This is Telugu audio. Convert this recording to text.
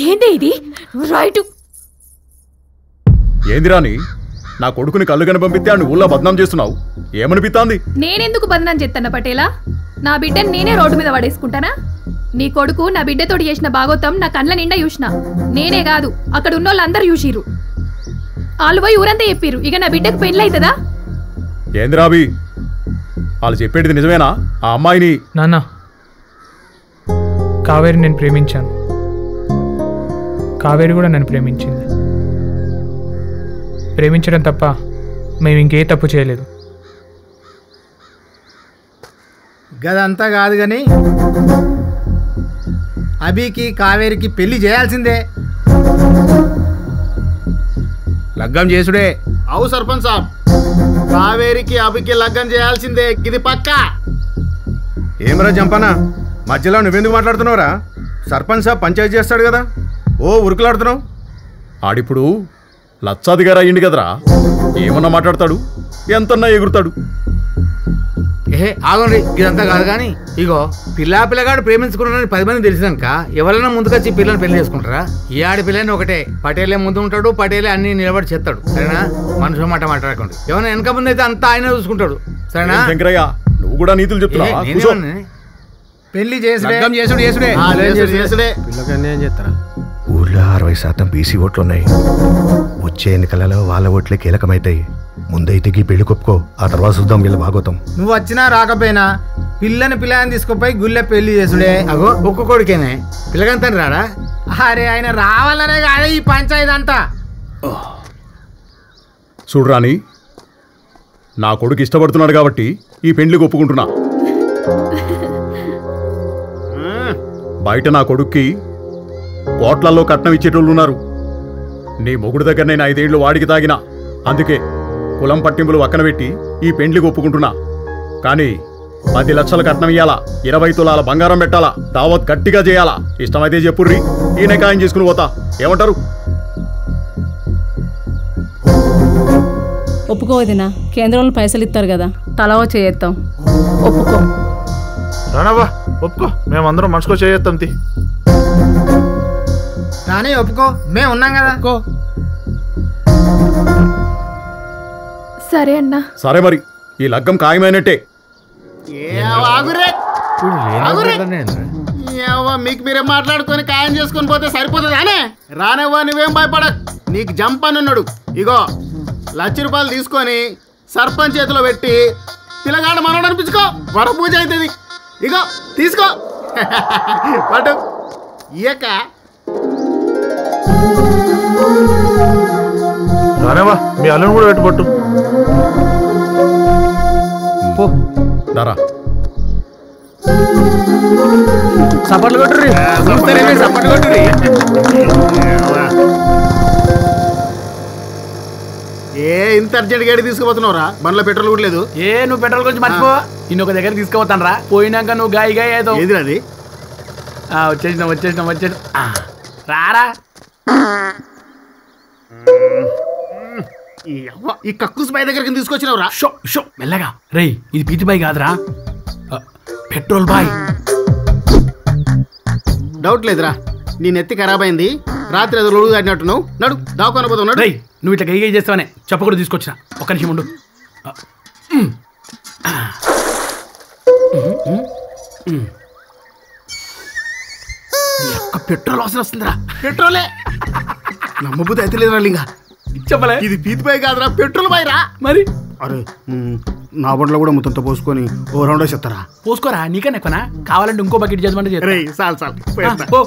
ఏంటి ఇది? రైట్ ఏంది రాని నా కొడుకుని కళ్ళు కని పంపిస్తే ఆయన ఊళ్ళో బద్నాం చేస్తున్నావు. ఏమనిపిస్తాంది? నేనెందుకు బద్నాం చేస్తాను పటేలా? నా బిడ్డని నేనే రోడ్డు మీద పడేసుకుంటానా? నీ కొడుకు నా బిడ్డతోటి చేసిన భాగోతం నా కండ్ల నిండా చూసిన. నేనే కాదు, అక్కడ ఉన్న వాళ్ళందరూ చూసిరు. వాళ్ళు పోయి ఊరంతా చెప్పిరు. ఇక నా బిడ్డకు పెళ్ళి అవుతుందా? ఏందిరాబి వాళ్ళు చెప్పేది నిజమేనా? ఆ అమ్మాయిని నాన్న, కావేరి నేను ప్రేమించాను, కావేరి కూడా నన్ను ప్రేమించింది. ప్రేమించడం తప్ప మేము ఇంకే తప్పు చేయలేదు. గదంతా కాదు కానీ అభికి కావేరికి పెళ్లి చేయాల్సిందే. లగ్గం చేసుడే. అవు సర్పంచ్ సాబ్, కావేరికి అభికి లగ్గం చేయాల్సిందే, ఇది పక్కా. ఏమరా జంపనా, మధ్యలో నువ్వెందుకు మాట్లాడుతున్నావురా? సర్పంచ్ సాబ్ పంచాయతీ చేస్తాడు కదా, ఓ ఉరుకులాడుతున్నావు. ఆడిప్పుడు లచ్చాధికారి అయ్యింది కదరా, ఏమన్నా మాట్లాడతాడు, ఎంతన్నా ఎగురుతాడు. ఆగండి, ఇదంతా కాదు కానీ ఇగో పిల్లగాడు ప్రేమించుకున్నాడని 10 మంది తెలిసినాక ఎవరైనా ముందుకొచ్చి పిల్లల్ని పెళ్లి చేసుకుంటారా? ఈ ఆడపిల్లని ఒకటే, పటేలే ముందు ఉంటాడు, పటేలే అన్ని నిలబడి చేస్తాడు. సరేనా? మనుషుల మాట మాట్లాడకండి. ఏమైనా వెనక ముందు అయితే అంతా ఆయన చూసుకుంటాడు. సరేనా? శంకరయ్య, నువ్వు కూడా నీతులు చెప్తున్నావా? పెళ్లి చేసుడే. పిల్లకి అన్యాయం చేస్తారా? ఊర్లో 60% బీసీ ఓట్లు ఉన్నాయి. వచ్చే ఎన్నికలలో వాళ్ళ ఓట్లే కీలకమైతాయి. ముందైతే ఈ పెళ్లి కొప్పుకో, ఆ తర్వాత చూద్దాం వీళ్ళ భాగవతం. నువ్వు వచ్చినా రాకపోయినా పిల్లని తీసుకుపోయి గుళ్ళె పెళ్లి చేసుడే. అగో ఒక్కొక్కడికేనే పిల్లగంతా రాడా? అరే ఆయన రావాలనే కాదే ఈ పంచాయతీ అంతా. చూడరాని, నా కొడుకు ఇష్టపడుతున్నాడు కాబట్టి ఈ పెండ్లికి ఒప్పుకుంటున్నా. బయట నా కొడుక్కి కోట్లల్లో కట్నం ఇచ్చేటోళ్ళు ఉన్నారు. నీ మొగుడు దగ్గర నేను 5 ఏళ్ళు వాడికి తాగినా. అందుకే కులం పట్టింపులు పక్కన పెట్టి ఈ పెండ్లికి ఒప్పుకుంటున్నా. కానీ 10 లక్షల కట్నం ఇయ్యాలా, 20 తులాల బంగారం పెట్టాలా, దావత్ గట్టిగా చేయాలా. ఇష్టమైతే చెప్పుర్రి, ఈయన ఖాయం చేసుకుని పోతా. ఏమంటారు? ఒప్పుకోవదినా, కేంద్రంలో పైసలు ఇస్తారు కదా, తలవో చేస్తాం. ఒప్పుకో రానవ్వా, ఒప్పుకో. మేమందరం మనసుకో చేస్తాం. రాని ఒప్పుకో, మేము ఉన్నాం కదా. సరే అన్నా. సరే మరి, ఈ లగ్గం ఖాయమైనట్టే. మీకు మీరే మాట్లాడుకొని ఖాయం చేసుకొని పోతే సరిపోతుంది. అనే రానవ్వా, నువ్వేం భయపడ. నీకు జంప్ అని ఉన్నాడు. ఇగో 1,00,000 రూపాయలు తీసుకొని సర్పంచ్ చేతిలో పెట్టి పిల్లగాడు మనోడు అనిపించుకో, వర పూజ అవుతుంది. ఇగో తీసుకో పట్టు. ఇయక రానవ్వా, మీ అల్లుని కూడా పెట్టుబట్టు. పో దారా. సపట్లు కొట్టుర్రి, సపట్లు కొట్టుర్రి. ఇంత అర్జెంట్ గడి తీసుకుపోతున్నావురా? బండ్లో పెట్రోల్ కూడా లేదు. నువ్వు పెట్రోల్ గురించి మర్చిపో. ఒక దగ్గర తీసుకుపోతాను రా. పోయినాక నువ్వు గాయ అవుతావు. ఏది అది? వచ్చేసినాం రారా. ఈ కక్కుస్ బాయ్ దగ్గరికి తీసుకొచ్చినావురా? షో మెల్లగా. రేయ్, ఇది పీతి బాయ్ కాదురా, పెట్రోల్ బాయ్. డౌట్ లేదురా, నీ నెత్తి ఖరాబ్ అయింది. రాత్రి ఏదో లొడుగు దాటినట్టున్నావు. నడు దావుకొని పోతావు. రేయ్, నువ్వు ఇట్లా గై చేస్తావనే చెప్పకూడదు, తీసుకొచ్చిన. ఒక్క నిమిషం ఉండు. పెట్రోల్ అవసరం వస్తుందిరా. పెట్రోలే నమ్మబుద్ధి అయితే లేదురా లింగా. చెప్పలే, ఇది పీతి బాయ్ కాదురా, పెట్రోల్ బాయ్ రా. మరి అరే నా బండ్లో కూడా మొత్తంతో పోసుకొని ఓ రౌండ్ చెప్తారా? పోసుకోరా, నీకన్నా ఎక్కువనా? కావాలంటే ఇంకో బకెట్ చేద్దామంటే చాలు పోసుకో.